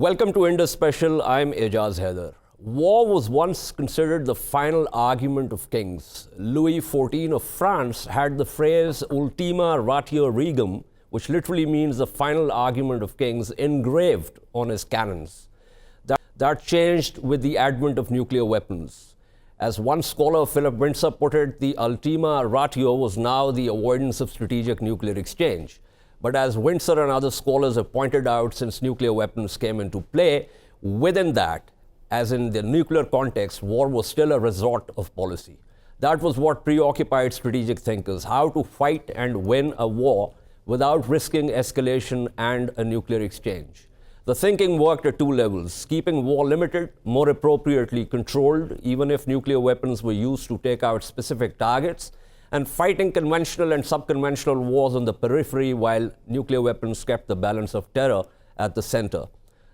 Welcome to Indus Special. I'm Ejaz Haider. War was once considered the final argument of kings. Louis XIV of France had the phrase Ultima Ratio Regum, which literally means the final argument of kings, engraved on his cannons. That changed with the advent of nuclear weapons. As one scholar, Philip Windsor, put it, the Ultima Ratio was now the avoidance of strategic nuclear exchange. But as Windsor and other scholars have pointed out, since nuclear weapons came into play, within that, as in the nuclear context, war was still a resort of policy. That was what preoccupied strategic thinkers, how to fight and win a war without risking escalation and a nuclear exchange. The thinking worked at two levels: keeping war limited, more appropriately controlled, even if nuclear weapons were used to take out specific targets, and fighting conventional and subconventional wars on the periphery while nuclear weapons kept the balance of terror at the center.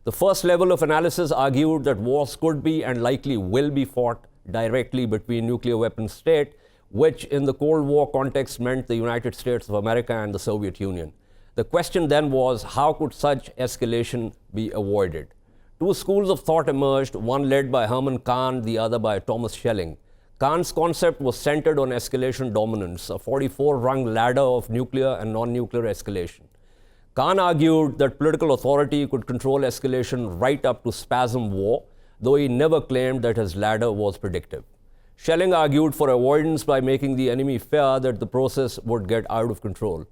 The first level of analysis argued that wars could be and likely will be fought directly between nuclear weapon states, which in the Cold War context meant the United States of America and the Soviet Union. The question then was, how could such escalation be avoided? Two schools of thought emerged, one led by Herman Kahn, the other by Thomas Schelling. Kahn's concept was centered on escalation dominance, a 44-rung ladder of nuclear and non-nuclear escalation. Kahn argued that political authority could control escalation right up to spasm war, though he never claimed that his ladder was predictive. Schelling argued for avoidance by making the enemy fear that the process would get out of control.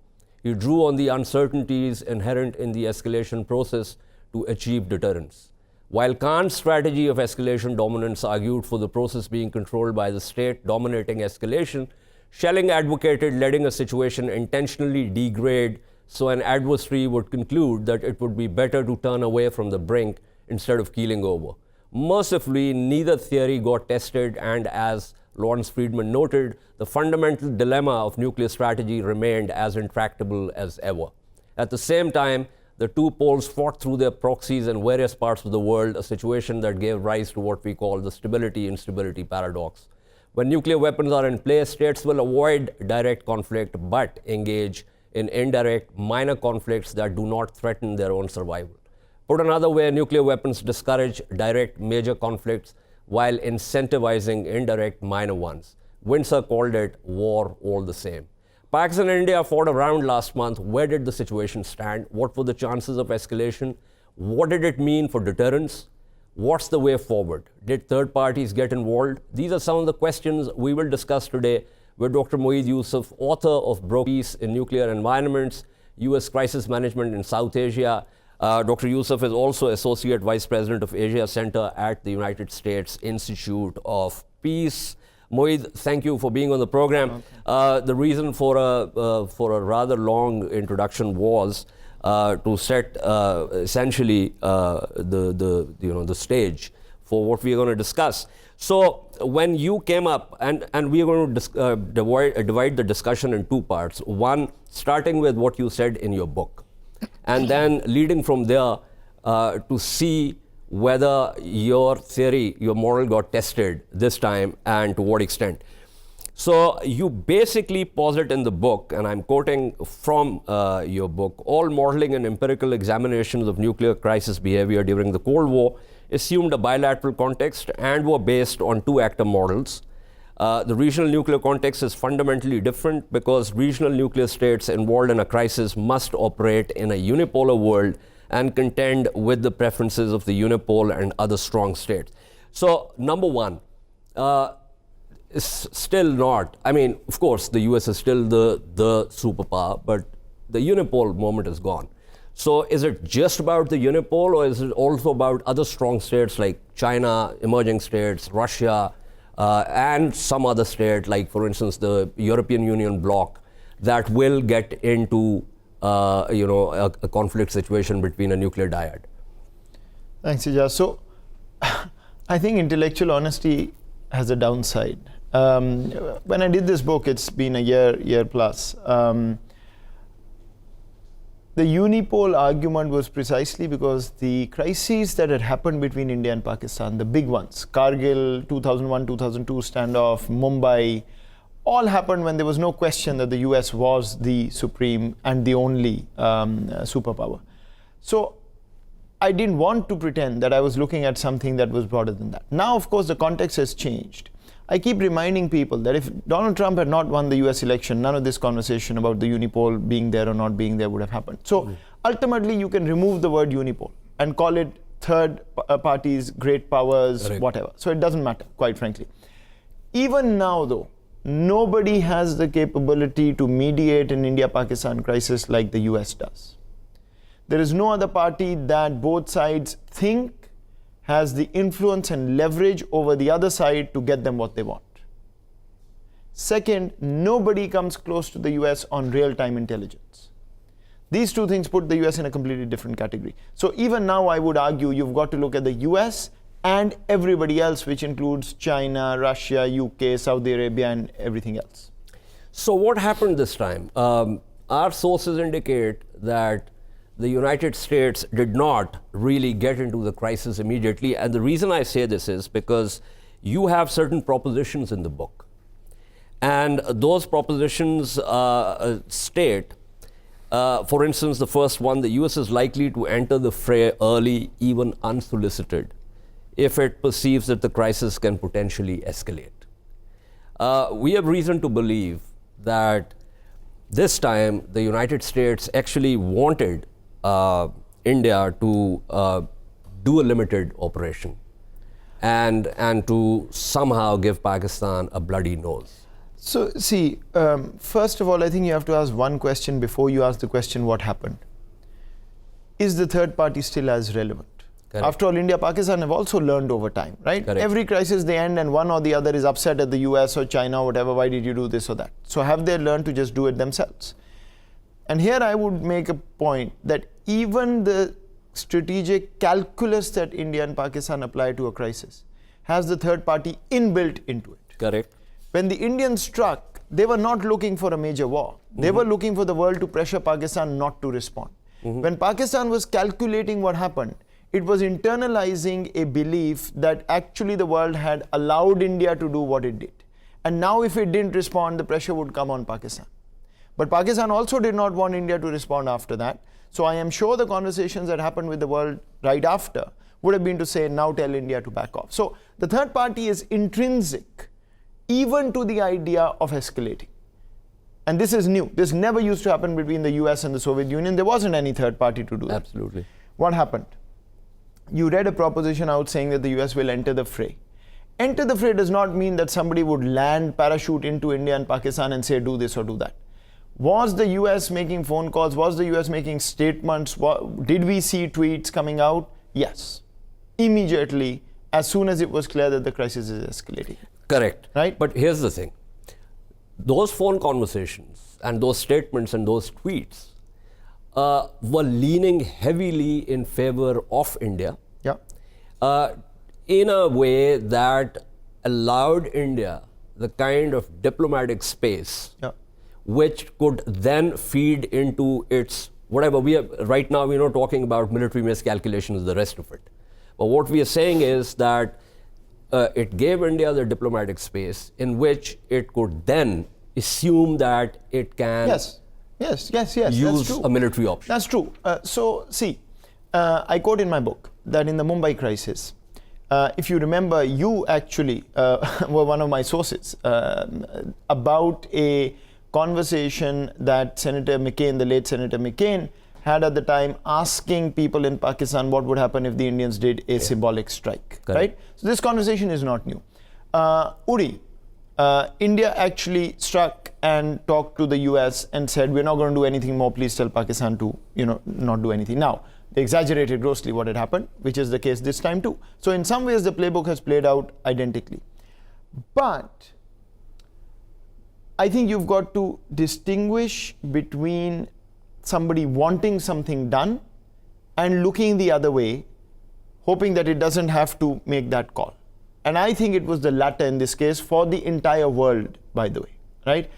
He drew on the uncertainties inherent in the escalation process to achieve deterrence. While Kahn's strategy of escalation dominance argued for the process being controlled by the state dominating escalation, Schelling advocated letting a situation intentionally degrade so an adversary would conclude that it would be better to turn away from the brink instead of keeling over. Mercifully, neither theory got tested, and as Lawrence Friedman noted, the fundamental dilemma of nuclear strategy remained as intractable as ever. At the same time, the two poles fought through their proxies in various parts of the world, a situation that gave rise to what we call the stability-instability paradox. When nuclear weapons are in place, states will avoid direct conflict but engage in indirect, minor conflicts that do not threaten their own survival. Put another way, nuclear weapons discourage direct, major conflicts while incentivizing indirect, minor ones. Windsor called it war all the same. Pakistan and India fought a round last month. Where did the situation stand? What were the chances of escalation? What did it mean for deterrence? What's the way forward? Did third parties get involved? These are some of the questions we will discuss today with Dr. Mueed Yousaf, author of Peace in Nuclear Environments, U.S. Crisis Management in South Asia. Dr. Yousaf is also Associate Vice President of Asia Center at the United States Institute of Peace. Mueed, thank you for being on the program. The reason for a rather long introduction was to set essentially the stage for what we are going to discuss. So when you came up, and we are going to divide the discussion in two parts. One, starting with what you said in your book, and then leading from there to see whether your theory, your model got tested this time and to what extent. So you basically posit in the book, and I'm quoting from your book, all modeling and empirical examinations of nuclear crisis behavior during the Cold War assumed a bilateral context and were based on two-actor models. The regional nuclear context is fundamentally different because regional nuclear states involved in a crisis must operate in a unipolar world and contend with the preferences of the unipole and other strong states. So, number one, is still not, I mean, of course, the US is still the superpower, but the unipole moment is gone. So, is it just about the unipole, or is it also about other strong states like China, emerging states, Russia, and some other state, like, for instance, the European Union bloc, that will get into a conflict situation between a nuclear dyad? Thanks, Ejaz. So, I think intellectual honesty has a downside. When I did this book, it's been a year plus. The unipole argument was precisely because the crises that had happened between India and Pakistan, the big ones, Kargil, 2001-2002 standoff, Mumbai, all happened when there was no question that the US was the supreme and the only superpower. So I didn't want to pretend that I was looking at something that was broader than that. Now, of course, the context has changed. I keep reminding people that if Donald Trump had not won the US election, none of this conversation about the Unipole being there or not being there would have happened. So ultimately, you can remove the word Unipole and call it third parties, great powers, whatever. So it doesn't matter, quite frankly. Even now, though, nobody has the capability to mediate an India-Pakistan crisis like the US does. There is no other party that both sides think has the influence and leverage over the other side to get them what they want. Second, nobody comes close to the US on real-time intelligence. These two things put the US in a completely different category. So even now, I would argue you've got to look at the US and everybody else, which includes China, Russia, UK, Saudi Arabia, and everything else. So what happened this time? Our sources indicate that the United States did not really get into the crisis immediately. And the reason I say this is because you have certain propositions in the book. And those propositions state, for instance, the first one, the US is likely to enter the fray early, even unsolicited, if it perceives that the crisis can potentially escalate. We have reason to believe that this time the United States actually wanted India to do a limited operation and to somehow give Pakistan a bloody nose. So see, first of all, I think you have to ask one question before you ask the question what happened. Is the third party still as relevant? Correct. After all, India, Pakistan have also learned over time, right? Correct. Every crisis they end and one or the other is upset at the US or China or whatever, why did you do this or that? So have they learned to just do it themselves? And here I would make a point that even the strategic calculus that India and Pakistan apply to a crisis has the third party inbuilt into it. Correct. When the Indians struck, they were not looking for a major war. They were looking for the world to pressure Pakistan not to respond. When Pakistan was calculating what happened, it was internalizing a belief that actually the world had allowed India to do what it did. And now if it didn't respond, the pressure would come on Pakistan. But Pakistan also did not want India to respond after that. So I am sure the conversations that happened with the world right after would have been to say, now tell India to back off. So the third party is intrinsic even to the idea of escalating. And this is new. This never used to happen between the US and the Soviet Union. There wasn't any third party to do that. Absolutely. What happened? You read a proposition out saying that the US will enter the fray. Enter the fray does not mean that somebody would land, parachute into India and Pakistan and say, do this or do that. Was the US making phone calls? Was the US making statements? Did we see tweets coming out? Yes. Immediately, as soon as it was clear that the crisis is escalating. Correct. Right? But here's the thing. Those phone conversations and those statements and those tweets were leaning heavily in favor of India. Yeah. In a way that allowed India the kind of diplomatic space which could then feed into its whatever we are right now. We're not talking about military miscalculations, the rest of it. But what we are saying is that it gave India the diplomatic space in which it could then assume that it can Yes. use That's true. a military option. That's true. So see, I quote in my book that in the Mumbai crisis, if you remember, you actually were one of my sources about a conversation that Senator McCain, the late Senator McCain, had at the time asking people in Pakistan what would happen if the Indians did a symbolic strike, right? So this conversation is not new. Uri, India actually struck and talked to the US and said, we're not going to do anything more, please tell Pakistan to, not do anything. Now, they exaggerated grossly what had happened, which is the case this time too. So in some ways, the playbook has played out identically. But I think you've got to distinguish between somebody wanting something done and looking the other way, hoping that it doesn't have to make that call. And I think it was the latter in this case for the entire world, by the way, right?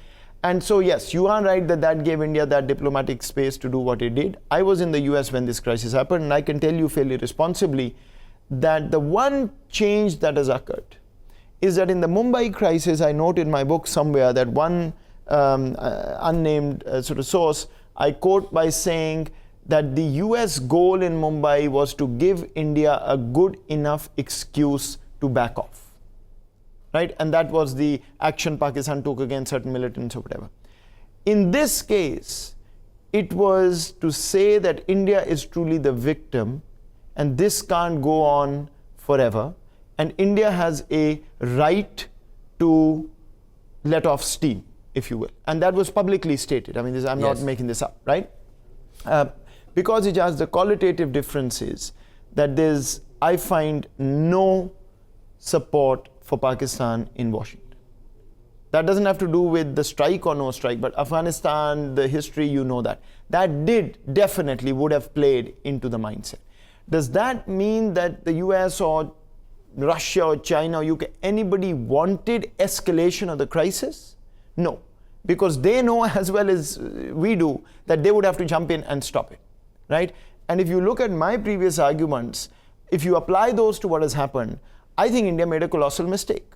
And so, yes, you are right that that gave India that diplomatic space to do what it did. I was in the US when this crisis happened, and I can tell you fairly responsibly that the one change that has occurred is that in the Mumbai crisis, I note in my book somewhere that one unnamed sort of source, I quote by saying that the US goal in Mumbai was to give India a good enough excuse to back off, right? And that was the action Pakistan took against certain militants or whatever. In this case, it was to say that India is truly the victim and this can't go on forever, and India has a right to let off steam, if you will. And that was publicly stated. I mean, I'm not making this up, right? Because it has the qualitative differences that I find no support for Pakistan in Washington. That doesn't have to do with the strike or no strike, but Afghanistan, the history, you know that. That definitely would have played into the mindset. Does that mean that the US or Russia or China or UK, anybody wanted escalation of the crisis? No, because they know as well as we do that they would have to jump in and stop it, right? And if you look at my previous arguments, if you apply those to what has happened, I think India made a colossal mistake.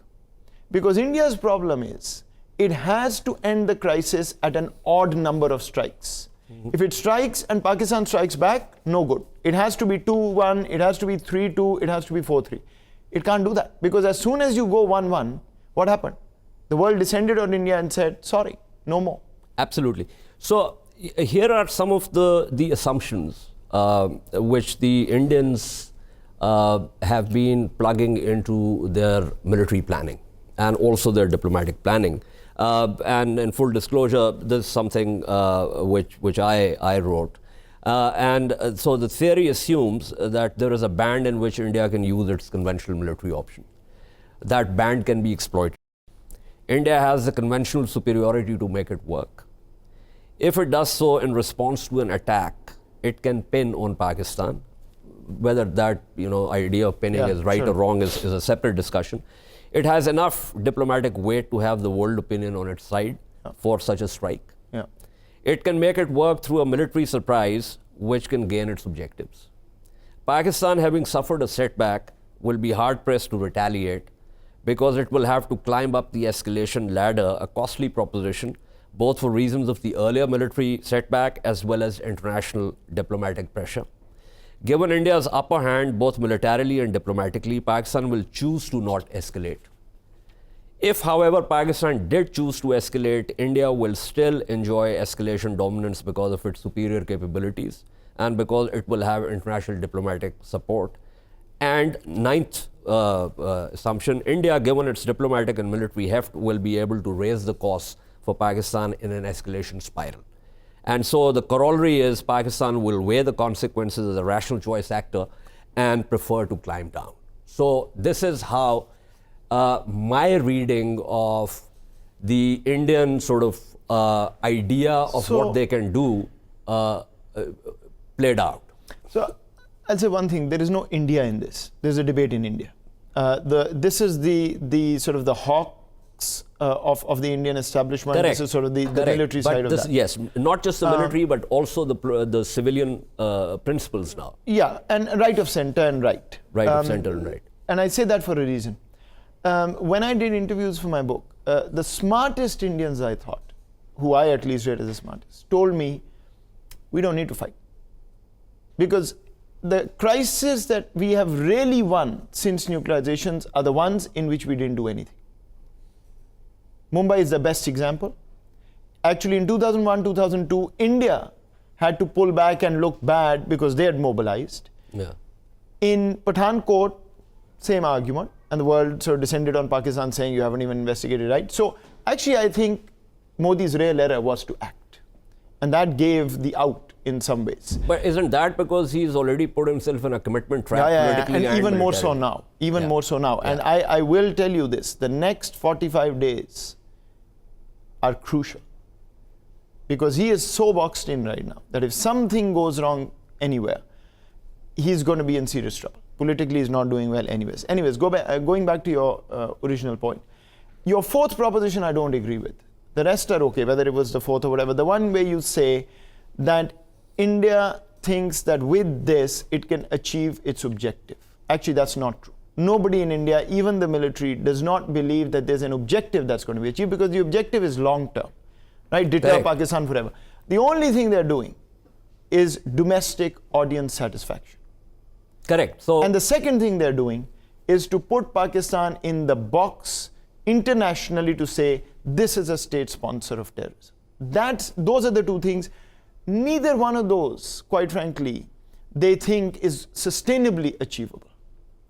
Because India's problem is, it has to end the crisis at an odd number of strikes. If it strikes and Pakistan strikes back, no good. It has to be 2-1, it has to be 3-2, it has to be 4-3. It can't do that, because as soon as you go 1-1, what happened? The world descended on India and said, sorry, no more. Absolutely. So here are some of the assumptions which the Indians have been plugging into their military planning and also their diplomatic planning. And in full disclosure, this is something which I wrote. So the theory assumes that there is a band in which India can use its conventional military option. That band can be exploited. India has the conventional superiority to make it work. If it does so in response to an attack, it can pin on Pakistan. Whether that idea of pinning is right or wrong is a separate discussion. It has enough diplomatic weight to have the world opinion on its side for such a strike. It can make it work through a military surprise which can gain its objectives. Pakistan, having suffered a setback, will be hard-pressed to retaliate because it will have to climb up the escalation ladder, a costly proposition, both for reasons of the earlier military setback as well as international diplomatic pressure. Given India's upper hand, both militarily and diplomatically, Pakistan will choose to not escalate. If, however, Pakistan did choose to escalate, India will still enjoy escalation dominance because of its superior capabilities and because it will have international diplomatic support. And ninth assumption, India, given its diplomatic and military heft, will be able to raise the costs for Pakistan in an escalation spiral. And so the corollary is Pakistan will weigh the consequences as a rational choice actor and prefer to climb down. So this is how my reading of the Indian sort of idea of what they can do played out. So I'll say one thing, there is no India in this. There's a debate in India. This is the sort of the hawks of the Indian establishment. Correct. This is sort of the military side of that. Yes, not just the military, but also the civilian principles now. Yeah, and right of center and right. Right of center and right. And I say that for a reason. When I did interviews for my book, the smartest Indians, I thought, who I at least read as the smartest, told me, we don't need to fight. Because the crises that we have really won since nuclearizations are the ones in which we didn't do anything. Mumbai is the best example. Actually, in 2001, 2002, India had to pull back and look bad because they had mobilized. Yeah. In Pathankot, same argument, and the world sort of descended on Pakistan saying you haven't even investigated, right? So actually, I think Modi's real error was to act. And that gave the out in some ways. But isn't that because he's already put himself in a commitment trap politically and even more so now. Even more so now. And I will tell you this, the next 45 days are crucial. Because he is so boxed in right now that if something goes wrong anywhere, he's going to be in serious trouble. Politically, he's not doing well anyways. Anyways, going back to your original point. Your fourth proposition I don't agree with. The rest are okay, whether it was the fourth or whatever. The one where you say that India thinks that with this, it can achieve its objective. Actually, that's not true. Nobody in India, even the military, does not believe that there's an objective that's going to be achieved because the objective is long term, right? Deter Pakistan forever. The only thing they're doing is domestic audience satisfaction. Correct. So, And the second thing they're doing is to put Pakistan in the box internationally to say this is a state sponsor of terrorism. Those are the two things. Neither one of those, quite frankly, they think is sustainably achievable.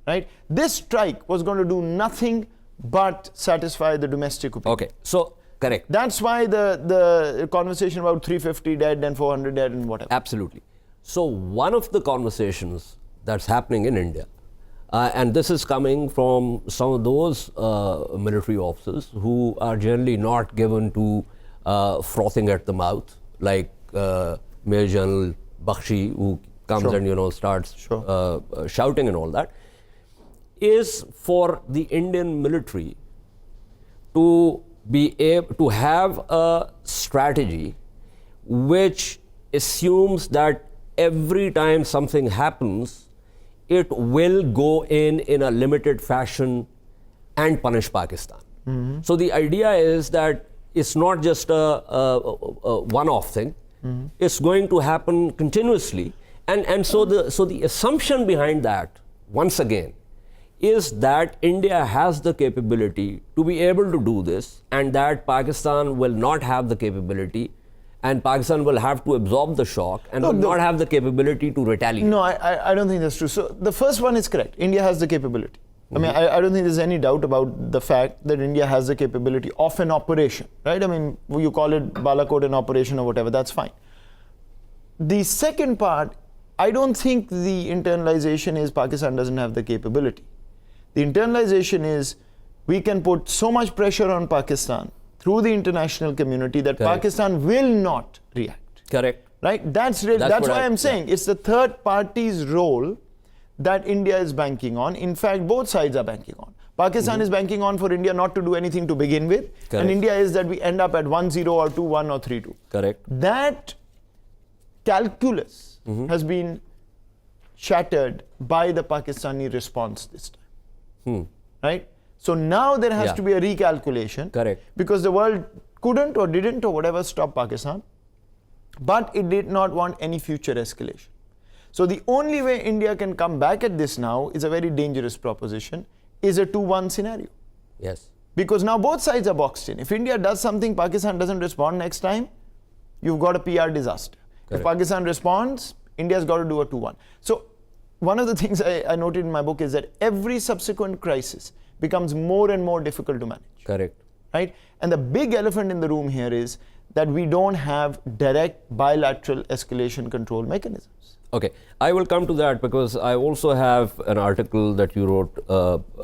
Right? This strike was going to do nothing but satisfy the domestic opinion. okay. So, correct. That's why the conversation about 350 dead and 400 dead and whatever. Absolutely. So, one of the conversations that's happening in India, and this is coming from some of those military officers who are generally not given to frothing at the mouth, like Major General Bakshi, who comes Sure. and starts Sure. shouting and all that, is for the Indian military to be able to have a strategy which assumes that every time something happens, it will go in a limited fashion and punish Pakistan. So the idea is that it's not just a one-off thing. It's going to happen continuously. And so the assumption behind that, once again, is that India has the capability to be able to do this, and that Pakistan will not have the capability, and Pakistan will have to absorb the shock and will not have the capability to retaliate. No, I don't think that's true. So the first one is correct. India has the capability. I mean, I don't think there's any doubt about the fact that India has the capability of an operation, right? I mean, you call it Balakot an operation or whatever, that's fine. The second part, I don't think the internalization is Pakistan doesn't have the capability. The internalization is we can put so much pressure on Pakistan through the international community that Correct. Pakistan will not react. Correct. Right? That's why I'm saying it's the third party's role that India is banking on. In fact, both sides are banking on. Pakistan is banking on for India not to do anything to begin with. Correct. And India is that we end up at 1-0 or 2-1 or 3-2. Correct. That calculus has been shattered by the Pakistani response this time. Right? So now there has to be a recalculation. Correct. Because the world couldn't or didn't or whatever stop Pakistan, but it did not want any future escalation. So the only way India can come back at this now is a very dangerous proposition, is a 2-1 scenario. Yes. Because now both sides are boxed in. If India does something, Pakistan doesn't respond next time, you've got a PR disaster. Correct. If Pakistan responds, India's got to do a 2-1. So one of the things I noted in my book is that every subsequent crisis becomes more and more difficult to manage. Correct. Right? And the big elephant in the room here is that we don't have direct bilateral escalation control mechanisms. Okay, I will come to that because I also have an article that you wrote,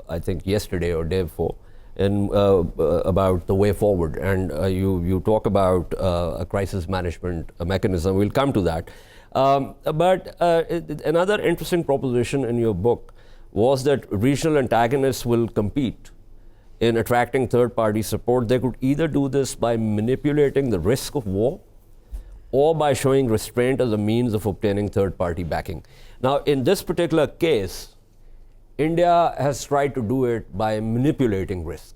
I think yesterday or day before, about the way forward, and you talk about a crisis management mechanism. We'll come to that. But another interesting proposition in your book was that regional antagonists will compete in attracting third-party support. They could either do this by manipulating the risk of war or by showing restraint as a means of obtaining third-party backing. Now, in this particular case, India has tried to do it by manipulating risk.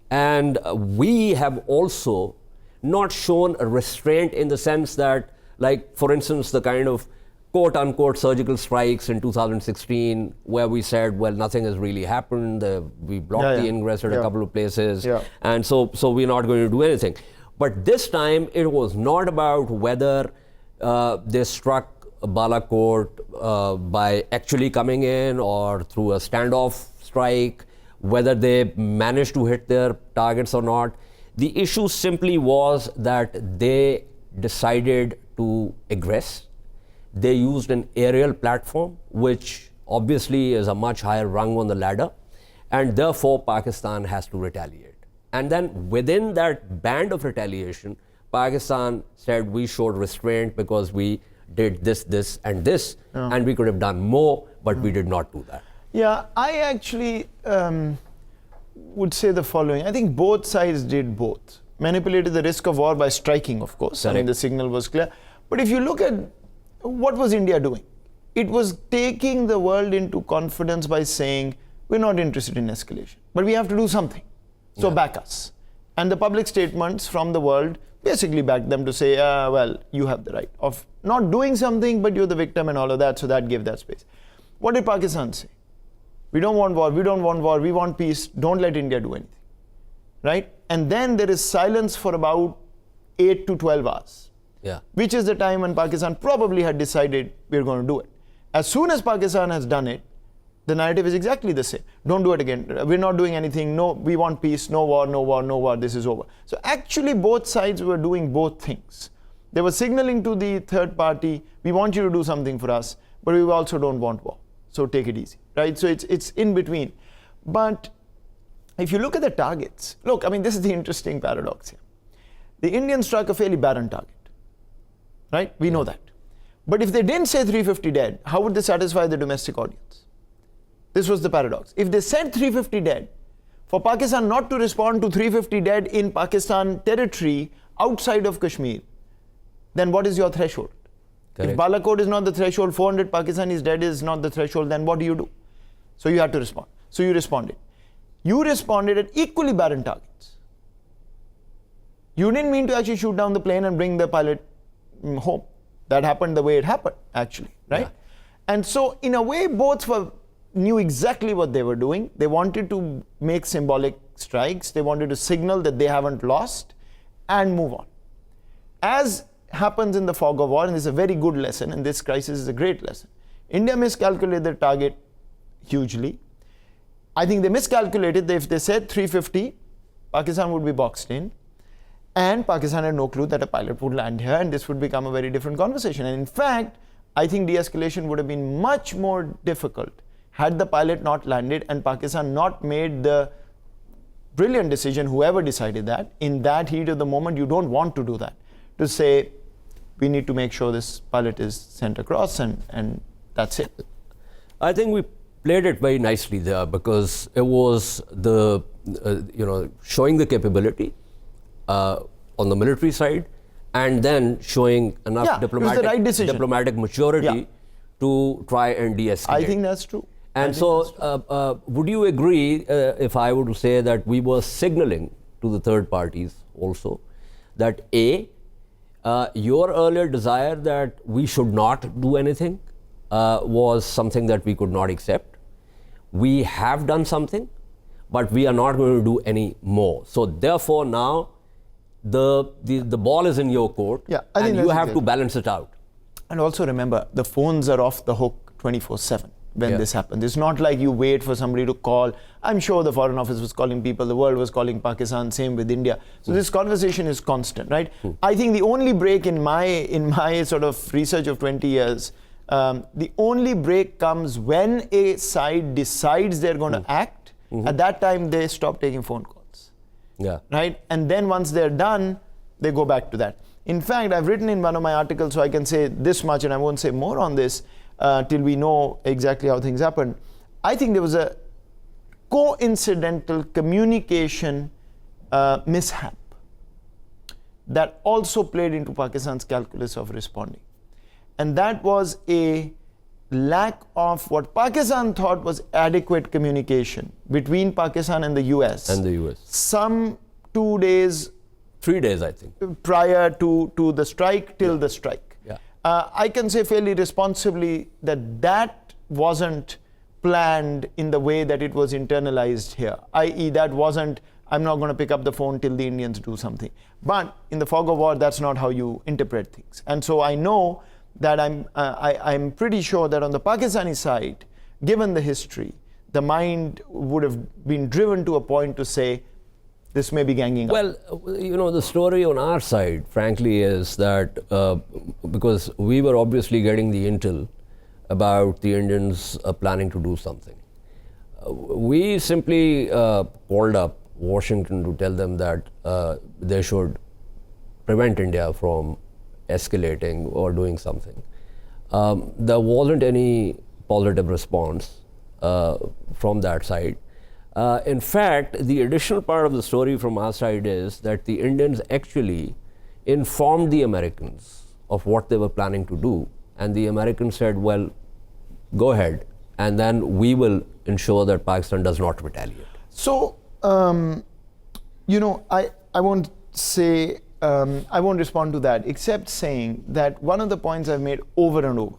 And we have also not shown a restraint in the sense that, like, for instance, the kind of quote-unquote surgical strikes in 2016 where we said, well, nothing has really happened, we blocked the ingress at a couple of places, and so we're not going to do anything. But this time, it was not about whether they struck Balakot by actually coming in or through a standoff strike, whether they managed to hit their targets or not. The issue simply was that they decided to aggress. They used an aerial platform, which obviously is a much higher rung on the ladder, and therefore Pakistan has to retaliate. And then within that band of retaliation, Pakistan said we showed restraint because we did this, this, and this, and we could have done more, but we did not do that. Yeah, I actually would say the following. I think both sides did both. Manipulated the risk of war by striking, of course. Correct. I mean, the signal was clear. But if you look at what was India doing? It was taking the world into confidence by saying, we're not interested in escalation, but we have to do something. So back us. And the public statements from the world basically backed them to say, well, you have the right of not doing something, but you're the victim and all of that. So that gave that space. What did Pakistan say? We don't want war, we don't want war, we want peace, don't let India do anything, right? And then there is silence for about 8 to 12 hours, which is the time when Pakistan probably had decided we're going to do it. As soon as Pakistan has done it, the narrative is exactly the same. Don't do it again. We're not doing anything. No, we want peace. No war, no war, no war. This is over. So actually both sides were doing both things. They were signaling to the third party, we want you to do something for us, but we also don't want war. So take it easy, right? So it's in between. But if you look at the targets, look, I mean, this is the interesting paradox here. The Indians struck a fairly barren target, right? We know that. But if they didn't say 350 dead, how would they satisfy the domestic audience? This was the paradox. If they said 350 dead, for Pakistan not to respond to 350 dead in Pakistan territory outside of Kashmir, then what is your threshold? Correct. If Balakot is not the threshold, 400 Pakistanis dead is not the threshold, then what do you do? So you had to respond. So you responded. You responded at equally barren targets. You didn't mean to actually shoot down the plane and bring the pilot home. That happened the way it happened, actually, right? Yeah. And so in a way, both knew exactly what they were doing. They wanted to make symbolic strikes. They wanted to signal that they haven't lost and move on. As happens in the fog of war, and this is a very good lesson, and this crisis is a great lesson. India miscalculated their target hugely. I think they miscalculated that if they said 350, Pakistan would be boxed in, and Pakistan had no clue that a pilot would land here, and this would become a very different conversation. And in fact, I think de-escalation would have been much more difficult had the pilot not landed and Pakistan not made the brilliant decision, whoever decided that, in that heat of the moment, you don't want to do that, to say, we need to make sure this pilot is sent across, and that's it. I think we played it very nicely there, because it was the, showing the capability on the military side, and then showing enough diplomatic maturity to try and de-escalate. I think that's true. And so, would you agree if I were to say that we were signaling to the third parties also that A, your earlier desire that we should not do anything was something that we could not accept. We have done something, but we are not going to do any more. So therefore now the ball is in your court, and you have to balance it out. And also remember, the phones are off the hook 24/7 when this happens. It's not like you wait for somebody to call. I'm sure the Foreign Office was calling people, the world was calling Pakistan, same with India. So this conversation is constant, right? I think the only break in my sort of research of 20 years, the only break comes when a side decides they're going to act. At that time, they stop taking phone calls. Right? And then once they're done, they go back to that. In fact, I've written in one of my articles, so I can say this much, and I won't say more on this till we know exactly how things happened. I think there was a coincidental communication mishap that also played into Pakistan's calculus of responding. And that was a lack of what Pakistan thought was adequate communication between Pakistan and the US. Some 2 days, 3 days, I think, prior to the strike, till the strike. I can say fairly responsibly that wasn't planned in the way that it was internalized here, i.e. that wasn't, I'm not going to pick up the phone till the Indians do something. But in the fog of war, that's not how you interpret things. And so I know that I'm pretty sure that on the Pakistani side, given the history, the mind would have been driven to a point to say, this may be ganging up. Well, the story on our side, frankly, is that because we were obviously getting the intel about the Indians planning to do something, we simply called up Washington to tell them that they should prevent India from escalating or doing something. There wasn't any positive response from that side. In fact, the additional part of the story from our side is that the Indians actually informed the Americans of what they were planning to do, and the Americans said, well, go ahead, and then we will ensure that Pakistan does not retaliate. So, I won't say, I won't respond to that, except saying that one of the points I've made over and over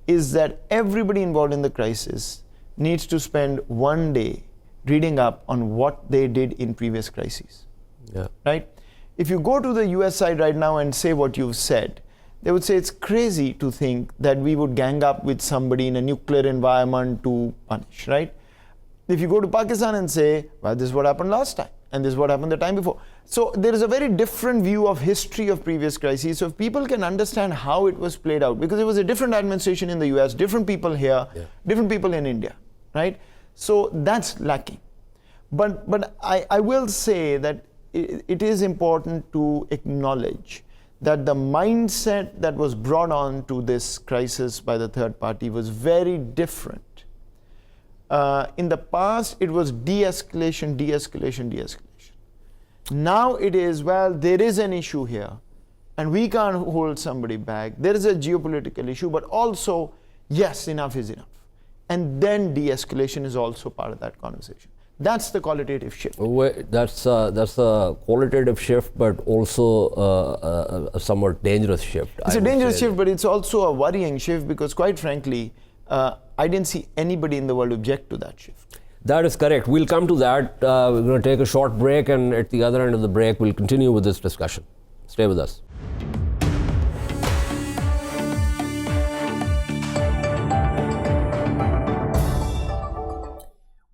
is that everybody involved in the crisis needs to spend one day reading up on what they did in previous crises. Yeah. Right? If you go to the US side right now and say what you've said, they would say it's crazy to think that we would gang up with somebody in a nuclear environment to punish, right? If you go to Pakistan and say, well, this is what happened last time, and this is what happened the time before. So there is a very different view of history of previous crises. So if people can understand how it was played out, because it was a different administration in the US, different people here, different people in India, right? So that's lacking. But I will say that it is important to acknowledge that the mindset that was brought on to this crisis by the third party was very different. In the past, it was de-escalation, de-escalation, de-escalation. Now it is, well, there is an issue here, and we can't hold somebody back. There is a geopolitical issue, but also, yes, enough is enough. And then de-escalation is also part of that conversation. That's the qualitative shift. That's a qualitative shift, but also a somewhat dangerous shift. It's a dangerous shift, but it's also a worrying shift because, quite frankly, I didn't see anybody in the world object to that shift. That is correct. We'll come to that. We're going to take a short break, and at the other end of the break, we'll continue with this discussion. Stay with us.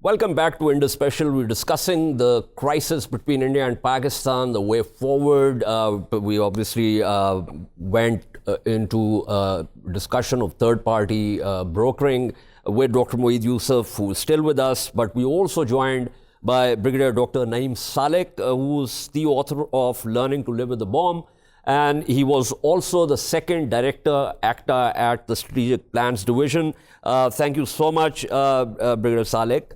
Welcome back to Indus Special. We're discussing the crisis between India and Pakistan, the way forward. We obviously went into discussion of third-party brokering with Dr. Mueed Yousaf, who is still with us, but we also joined by Brigadier Dr. Naeem Salik, who's the author of Learning to Live with the Bomb, and he was also the second director actor at the Strategic Plans Division. Thank you so much, Brigadier Salik,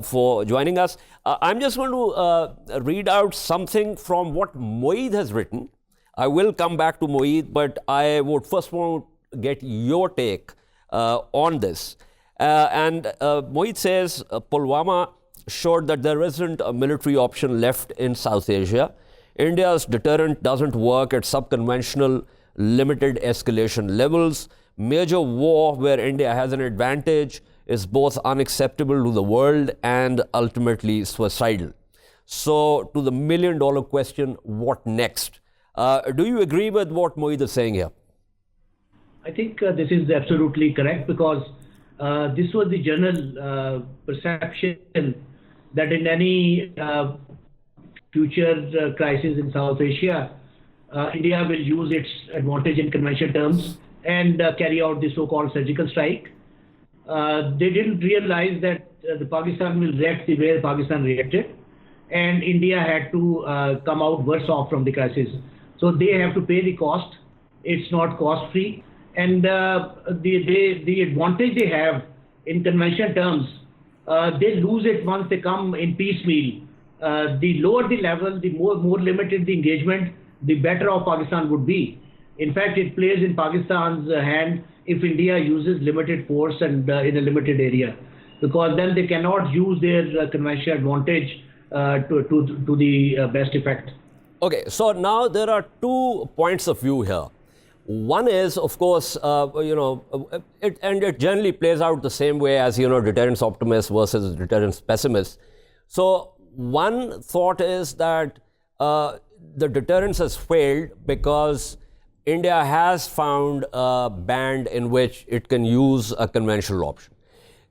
for joining us. I'm just going to read out something from what Mueed has written. I will come back to Mueed, but I would first want to get your take on this. Mueed says, Pulwama showed that there isn't a military option left in South Asia. India's deterrent doesn't work at sub-conventional limited escalation levels. Major war where India has an advantage is both unacceptable to the world and ultimately suicidal. So, to the million-dollar question, what next? Do you agree with what Mueed is saying here? I think this is absolutely correct, because this was the general perception that in any future crisis in South Asia, India will use its advantage in conventional terms and carry out the so-called surgical strike. They didn't realize that the Pakistan will react the way Pakistan reacted, and India had to come out worse off from the crisis. So they have to pay the cost. It's not cost-free. And the advantage they have in conventional terms, they lose it once they come in piecemeal. The lower the level, the more limited the engagement, the better off Pakistan would be. In fact, it plays in Pakistan's hand if India uses limited force and in a limited area, because then they cannot use their conventional advantage to the best effect. Okay, so now there are 2 points of view here. One is, of course, it generally plays out the same way as, deterrence optimists versus deterrence pessimists. So one thought is that the deterrence has failed because India has found a band in which it can use a conventional option.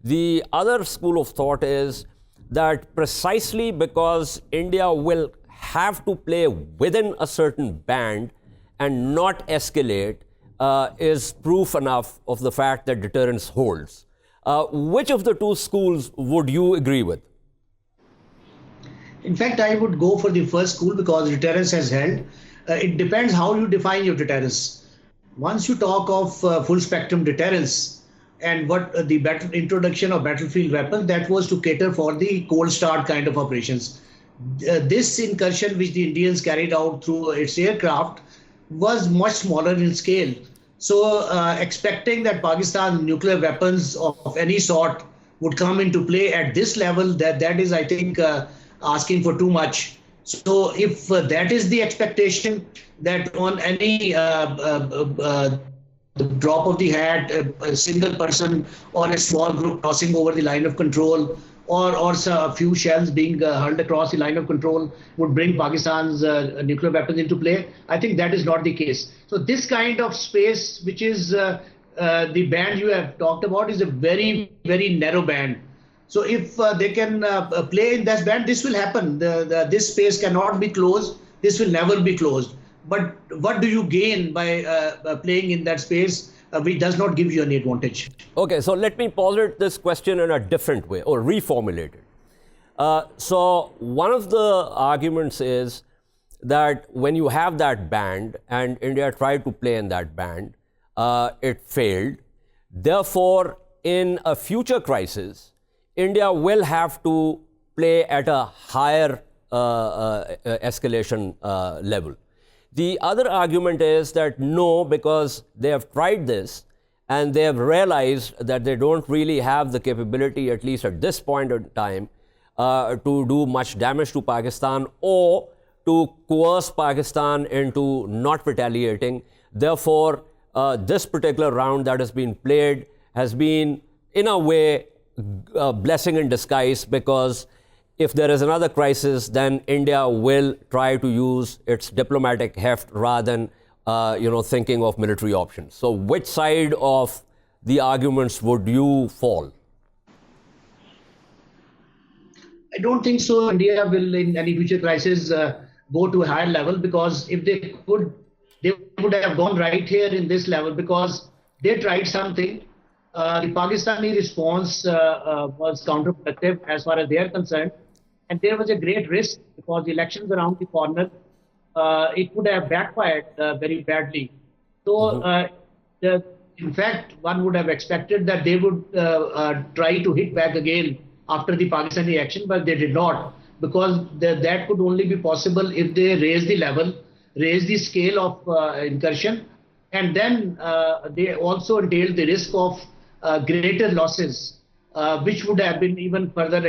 The other school of thought is that precisely because India will have to play within a certain band and not escalate is proof enough of the fact that deterrence holds. Which of the 2 schools would you agree with? In fact, I would go for the first school because deterrence has held. It depends how you define your deterrence. Once you talk of full spectrum deterrence and what the introduction of battlefield weapons, that was to cater for the cold start kind of operations. This incursion which the Indians carried out through its aircraft was much smaller in scale. So expecting that Pakistan nuclear weapons of any sort would come into play at this level, that is, I think, asking for too much. So if that is the expectation, that on any the drop of the hat, a single person or a small group crossing over the line of control, or a few shells being hurled across the line of control would bring Pakistan's nuclear weapons into play, I think that is not the case. So this kind of space, which is the band you have talked about, is a very, very narrow band. So if they can play in that band, this will happen. This space cannot be closed. This will never be closed. But what do you gain by playing in that space, which does not give you any advantage? Okay, so let me posit this question in a different way, or reformulate it. So one of the arguments is that when you have that band, and India tried to play in that band, it failed. Therefore, in a future crisis, India will have to play at a higher escalation level. The other argument is that no, because they have tried this and they have realized that they don't really have the capability, at least at this point in time, to do much damage to Pakistan or to coerce Pakistan into not retaliating. Therefore, this particular round that has been played has been, in a way, a blessing in disguise, because if there is another crisis, then India will try to use its diplomatic heft rather than thinking of military options. So which side of the arguments would you fall? I don't think so. India will, in any future crisis, go to a higher level, because if they could, they would have gone right here in this level, because they tried something. The Pakistani response was counterproductive as far as they are concerned. And there was a great risk, because the elections around the corner, it would have backfired very badly. So, in fact, one would have expected that they would try to hit back again after the Pakistani action, but they did not, because that could only be possible if they raise the level, raise the scale of incursion, and then they also entailed the risk of greater losses, which would have been even further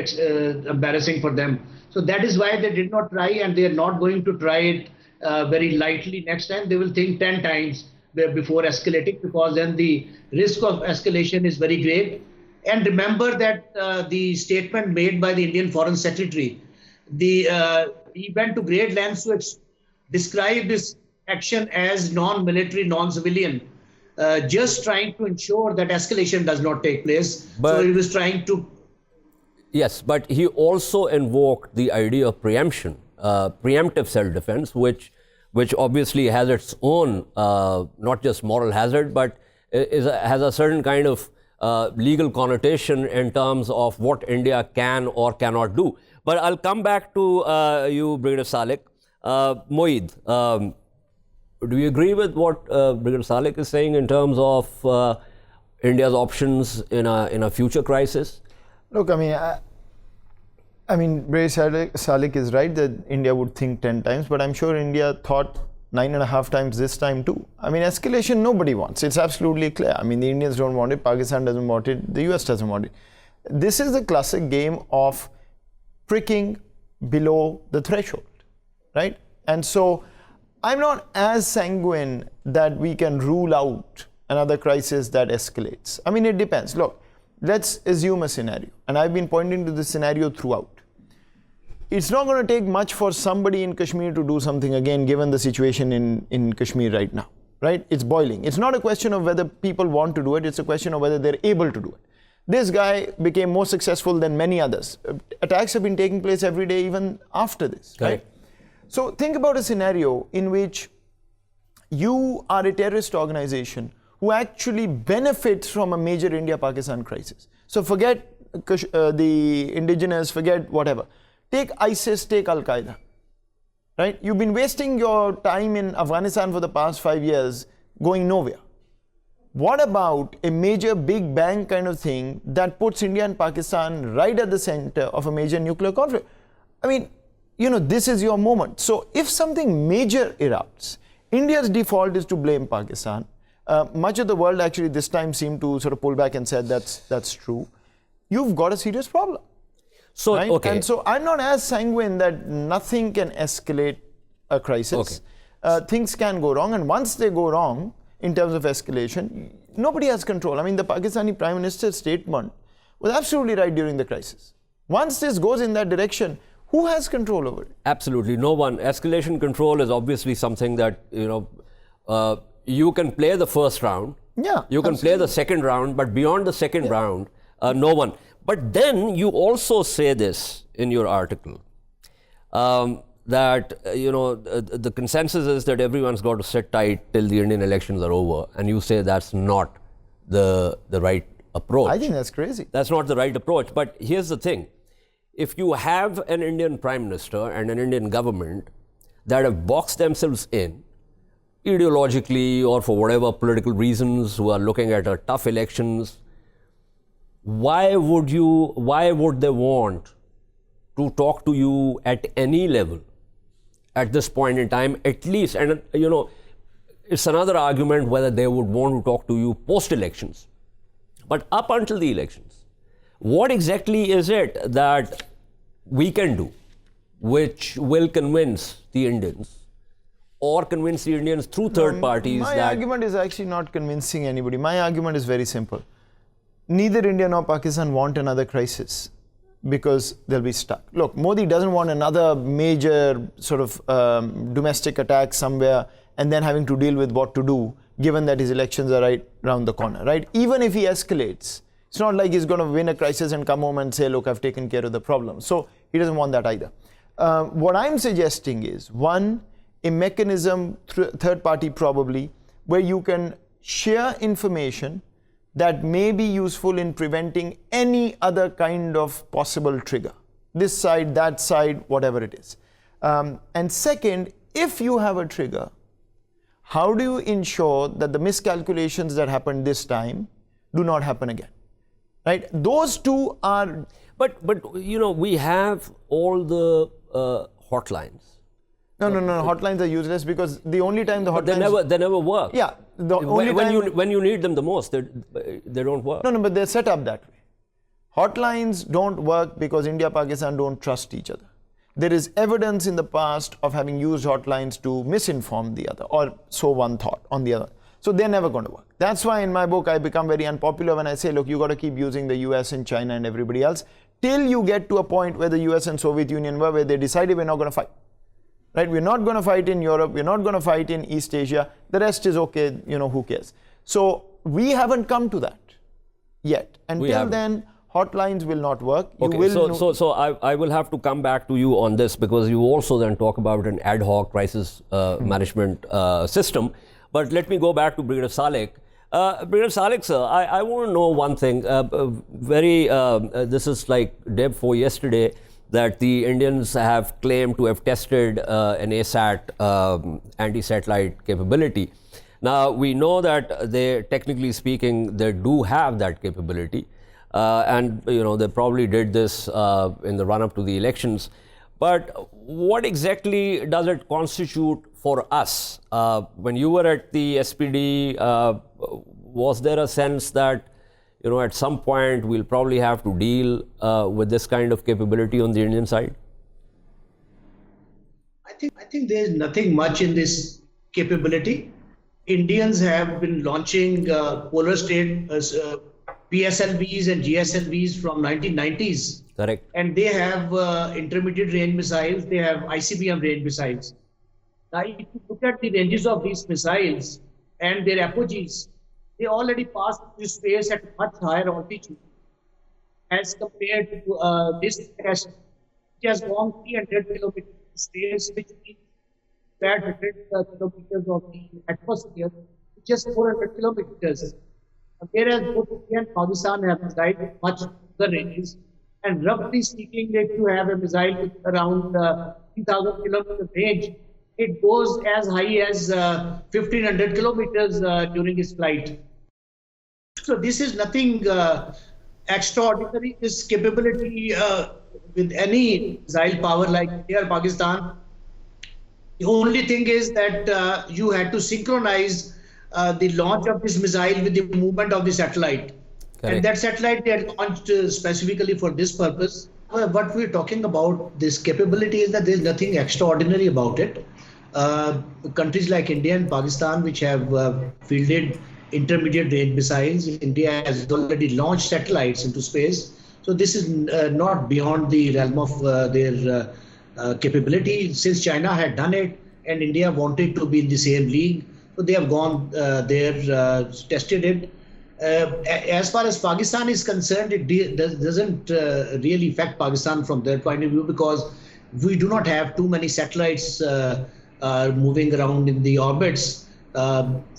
embarrassing for them. So that is why they did not try, and they are not going to try it very lightly next time. They will think 10 times before escalating, because then the risk of escalation is very great. And remember that the statement made by the Indian Foreign Secretary, he went to great lengths to describe this action as non-military, non-civilian. Just trying to ensure that escalation does not take place. But, so he was trying to... Yes, but he also invoked the idea of preemption, preemptive self-defense, which obviously has its own, not just moral hazard, but has a certain kind of legal connotation in terms of what India can or cannot do. But I'll come back to you, Brigadier Salik. Mueed, do you agree with what Brigadier Salik is saying in terms of India's options in a future crisis? Look, Brigadier Salik is right that India would think 10 times, but I'm sure India thought 9.5 times this time too. Escalation nobody wants. It's absolutely clear. The Indians don't want it, Pakistan doesn't want it, the US doesn't want it. This is the classic game of pricking below the threshold, right? And so I'm not as sanguine that we can rule out another crisis that escalates. It depends. Look, let's assume a scenario, and I've been pointing to this scenario throughout. It's not going to take much for somebody in Kashmir to do something again, given the situation in Kashmir right now, right? It's boiling. It's not a question of whether people want to do it, it's a question of whether they're able to do it. This guy became more successful than many others. Attacks have been taking place every day, even after this, right? So think about a scenario in which you are a terrorist organization who actually benefits from a major India-Pakistan crisis. So forget the indigenous, forget whatever. Take ISIS, take Al-Qaeda, right? You've been wasting your time in Afghanistan for the past 5 years, going nowhere. What about a major Big Bang kind of thing that puts India and Pakistan right at the center of a major nuclear conflict? This is your moment. So if something major erupts, India's default is to blame Pakistan. Much of the world actually this time seemed to sort of pull back and said that's true. You've got a serious problem. So, right? okay. And so I'm not as sanguine that nothing can escalate a crisis. Things can go wrong, and once they go wrong in terms of escalation, nobody has control. I mean, the Pakistani Prime Minister's statement was absolutely right during the crisis. Once this goes in that direction, who has control over it? Absolutely no one. Escalation control is obviously something that, you can play the first round. Yeah, you can play the second round, but beyond the second round, no one. But then you also say this in your article, that, the consensus is that everyone's got to sit tight till the Indian elections are over. And you say that's not the right approach. I think that's crazy. That's not the right approach. But here's the thing. If you have an Indian Prime Minister and an Indian government that have boxed themselves in ideologically or for whatever political reasons, who are looking at a tough elections, why would they want to talk to you at any level at this point in time, at least? And, it's another argument whether they would want to talk to you post-elections. But up until the elections, what exactly is it that we can do which will convince the Indians, or convince the Indians through third parties? My argument is actually not convincing anybody. My argument is very simple. Neither India nor Pakistan want another crisis because they'll be stuck. Look, Modi doesn't want another major sort of domestic attack somewhere and then having to deal with what to do, given that his elections are right around the corner, right? Even if he escalates, it's not like he's going to win a crisis and come home and say, look, I've taken care of the problem. So he doesn't want that either. What I'm suggesting is, one, a mechanism, third party probably, where you can share information that may be useful in preventing any other kind of possible trigger. This side, that side, whatever it is. And second, if you have a trigger, how do you ensure that the miscalculations that happened this time do not happen again? Right? Those two are... But we have all the hotlines. No, hotlines are useless because the only time the hotlines... They never work. Yeah. When you need them the most, they don't work. No, but they're set up that way. Hotlines don't work because India, Pakistan don't trust each other. There is evidence in the past of having used hotlines to misinform the other, or so one thought on the other. So they're never going to work. That's why in my book I become very unpopular when I say, look, you got to keep using the US and China and everybody else till you get to a point where the US and Soviet Union were, where they decided we're not going to fight. Right? We're not going to fight in Europe. We're not going to fight in East Asia. The rest is okay. Who cares? So we haven't come to that yet. Until then, hotlines will not work. Okay, so I will have to come back to you on this, because you also then talk about an ad hoc crisis management system. But let me go back to Brigadier Salik. Brigadier Salik, sir, I want to know one thing. This is like day before yesterday, that the Indians have claimed to have tested an ASAT anti-satellite capability. Now, we know that they, technically speaking, they do have that capability. And they probably did this in the run-up to the elections. But what exactly does it constitute for us? When you were at the SPD, was there a sense that at some point we'll probably have to deal with this kind of capability on the Indian side? I think there's nothing much in this capability. Indians have been launching polar state PSLVs and GSLVs from 1990s. Correct. And they have intermediate range missiles, they have ICBM range missiles. Now, if you look at the ranges of these missiles and their apogees, they already passed through space at much higher altitude as compared to this test, which has gone 300 kilometers in space, which means 500 kilometers of the atmosphere, which is 400 kilometers. Whereas both India and Pakistan have missiles much bigger ranges, and roughly speaking, if you have a missile with around 3,000 kilometer range, it goes as high as 1,500 kilometers during its flight. So this is nothing extraordinary. This capability with any missile power like India or Pakistan, the only thing is that you had to synchronize the launch of this missile with the movement of the satellite. Correct. And that satellite they had launched specifically for this purpose. Well, what we're talking about, this capability, is that there's nothing extraordinary about it. Countries like India and Pakistan, which have fielded intermediate range missiles, India has already launched satellites into space. So this is not beyond the realm of their capability. Since China had done it and India wanted to be in the same league, so they have gone there, tested it. As far as Pakistan is concerned, it doesn't really affect Pakistan from their point of view, because we do not have too many satellites moving around in the orbits.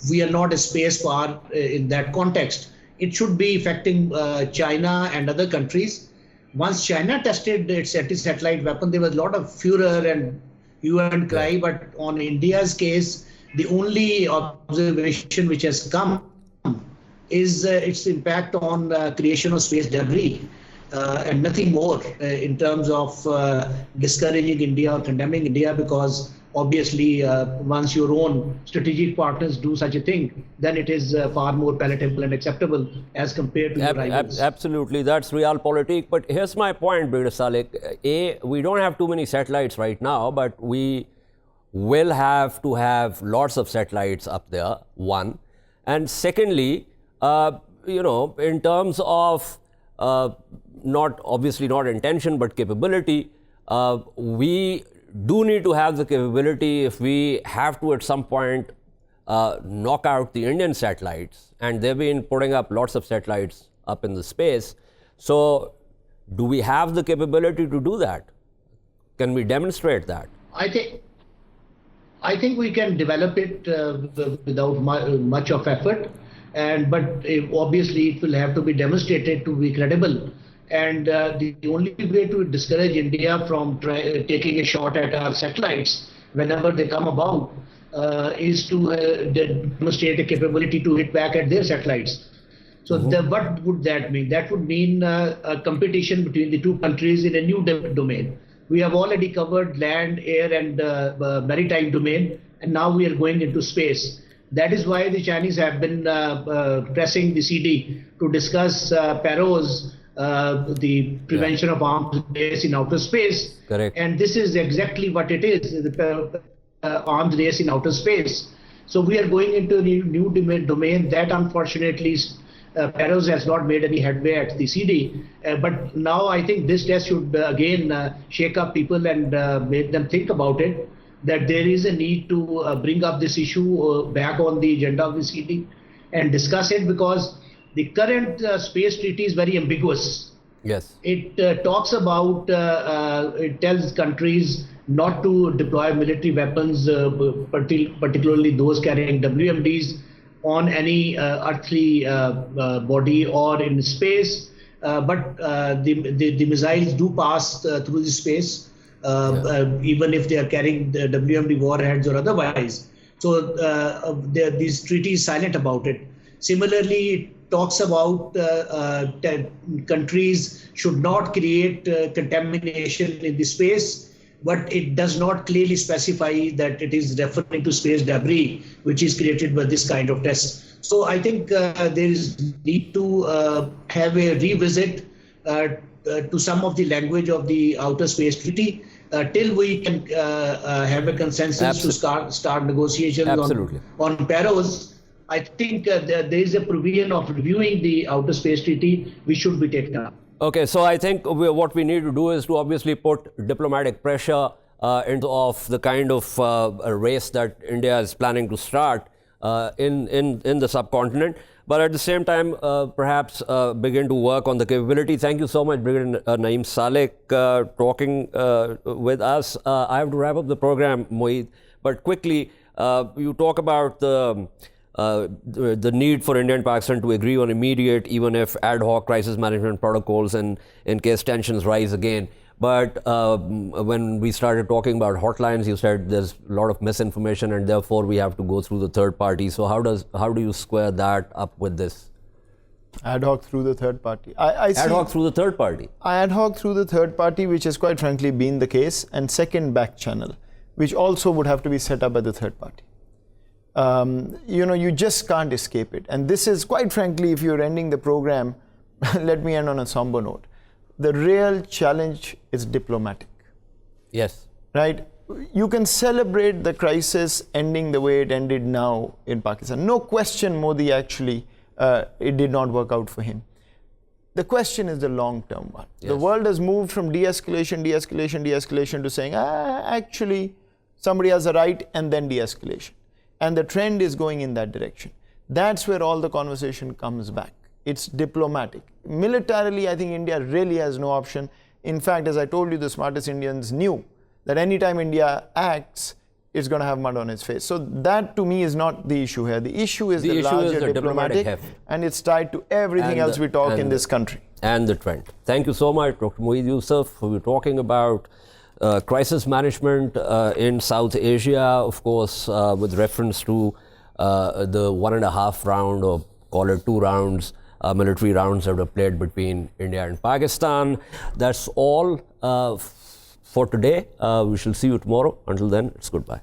We are not a space power in that context. It should be affecting China and other countries. Once China tested its anti-satellite weapon, there was a lot of furor and hue and cry. But on India's case, the only observation which has come is its impact on creation of space debris, and nothing more in terms of discouraging India or condemning India, because obviously once your own strategic partners do such a thing, then it is far more palatable and acceptable as compared to your rivals. Absolutely, that's realpolitik. But here's my point, Brigadier Salik. We don't have too many satellites right now, but we will have to have lots of satellites up there, one. And secondly, in terms of not intention but capability, we do need to have the capability, if we have to at some point knock out the Indian satellites, and they've been putting up lots of satellites up in the space. So do we have the capability to do that? Can we demonstrate that? I think we can develop it without much of effort, but obviously it will have to be demonstrated to be credible. And the only way to discourage India from taking a shot at our satellites whenever they come about is to demonstrate a capability to hit back at their satellites. So what would that mean? That would mean a competition between the two countries in a new domain. We have already covered land, air and maritime domain, and now we are going into space. That is why the Chinese have been pressing the CD to discuss PAROS, the prevention of arms race in outer space. Correct. And this is exactly what it is, the arms race in outer space. So we are going into a new domain that unfortunately PAROS has not made any headway at the CD. But now I think this test should again shake up people and make them think about it, that there is a need to bring up this issue back on the agenda of the CD and discuss it, because the current space treaty is very ambiguous. Yes. It talks about, it tells countries not to deploy military weapons, particularly those carrying WMDs, on any earthly body or in space. But the missiles do pass through the space, even if they are carrying the WMD warheads or otherwise. So this treaty is silent about it. Similarly, it talks about countries should not create contamination in the space, but it does not clearly specify that it is referring to space debris, which is created by this kind of test. So I think there is need to have a revisit to some of the language of the Outer Space Treaty till we can have a consensus to start negotiations on PAROS. I think there is a provision of reviewing the Outer Space Treaty which should be taken up. Okay, so I think what we need to do is to obviously put diplomatic pressure of the kind of a race that India is planning to start in the subcontinent, but at the same time perhaps begin to work on the capability. Thank you so much, Brigadier Naeem Salik, talking with us. I have to wrap up the program, Mueed, but quickly, you talk about the need for India and Pakistan to agree on immediate, even if ad hoc crisis management protocols and in case tensions rise again. But when we started talking about hotlines, you said there's a lot of misinformation and therefore we have to go through the third party. So how do you square that up with this? Ad hoc through the third party. Ad hoc through the third party. Ad hoc through the third party, which has quite frankly been the case, and second back channel, which also would have to be set up by the third party. You just can't escape it. And this is, quite frankly, if you're ending the program, let me end on a somber note. the real challenge is diplomatic. Yes. Right? You can celebrate the crisis ending the way it ended now in Pakistan. No question Modi actually, it did not work out for him. The question is the long-term one. Yes. The world has moved from de-escalation to saying, actually, somebody has a right, and then de-escalation. And the trend is going in that direction. That's where all the conversation comes back. It's diplomatic. Militarily, I think India really has no option. In fact, as I told you, the smartest Indians knew that anytime India acts, it's going to have mud on its face. So that to me is not the issue here. The issue is the larger diplomatic and it's tied to everything else we talk in this country. And the trend. Thank you so much, Dr. Mueed Yousaf. We were talking about crisis management in South Asia, of course, with reference to the 1.5 round, or call it 2 rounds, military rounds that were played between India and Pakistan. That's all for today. We shall see you tomorrow. Until then, it's goodbye.